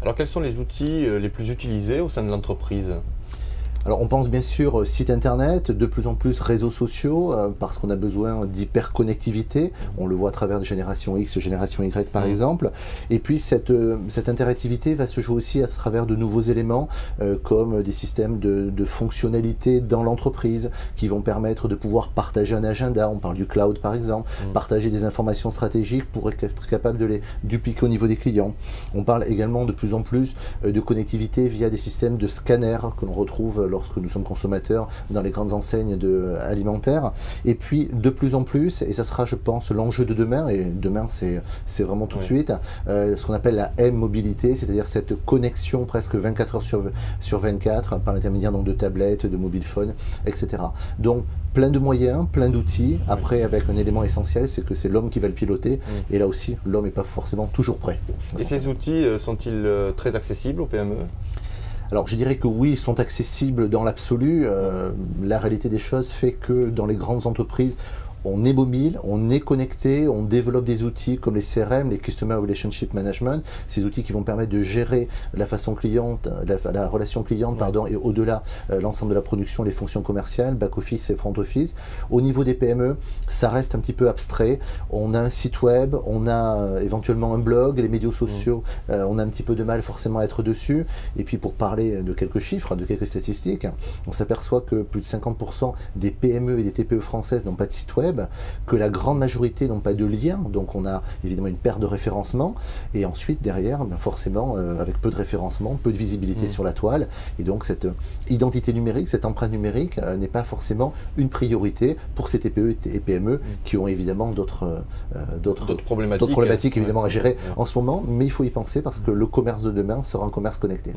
Alors quels sont les outils les plus utilisés au sein de l'entreprise? Alors on pense bien sûr site internet, de plus en plus réseaux sociaux, parce qu'on a besoin d'hyperconnectivité. On le voit à travers des générations X, génération Y par exemple. Et puis cette interactivité va se jouer aussi à travers de nouveaux éléments, comme des systèmes de fonctionnalités dans l'entreprise, qui vont permettre de pouvoir partager un agenda. On parle du cloud par exemple, partager des informations stratégiques pour être capable de les dupliquer au niveau des clients. On parle également de plus en plus de connectivité via des systèmes de scanners que l'on retrouve lorsque nous sommes consommateurs dans les grandes enseignes alimentaires. Et puis de plus en plus, et ça sera je pense l'enjeu de demain, et demain c'est vraiment tout de suite, ce qu'on appelle la M-mobilité, c'est-à-dire cette connexion presque 24 heures sur 24 par l'intermédiaire donc de tablettes, de mobile phones, etc. Donc plein de moyens, plein d'outils, après avec un élément essentiel, c'est que c'est l'homme qui va le piloter, et là aussi l'homme n'est pas forcément toujours prêt. Et ces outils sont-ils très accessibles aux PME ? Alors je dirais que oui, ils sont accessibles dans l'absolu. La réalité des choses fait que dans les grandes entreprises, on est mobile, on est connecté, on développe des outils comme les CRM, les Customer Relationship Management, ces outils qui vont permettre de gérer la façon cliente, la relation cliente, pardon, et au-delà l'ensemble de la production, les fonctions commerciales, back-office et front-office. Au niveau des PME, ça reste un petit peu abstrait. On a un site web, on a éventuellement un blog, les médias sociaux, on a un petit peu de mal forcément à être dessus. Et puis pour parler de quelques chiffres, de quelques statistiques, on s'aperçoit que plus de 50% des PME et des TPE françaises n'ont pas de site web, que la grande majorité n'ont pas de lien, donc on a évidemment une perte de référencement, et ensuite derrière, forcément, avec peu de référencement, peu de visibilité sur la toile, et donc cette identité numérique, cette empreinte numérique n'est pas forcément une priorité pour ces TPE et PME qui ont évidemment d'autres problématiques évidemment à gérer en ce moment, mais il faut y penser parce que le commerce de demain sera un commerce connecté.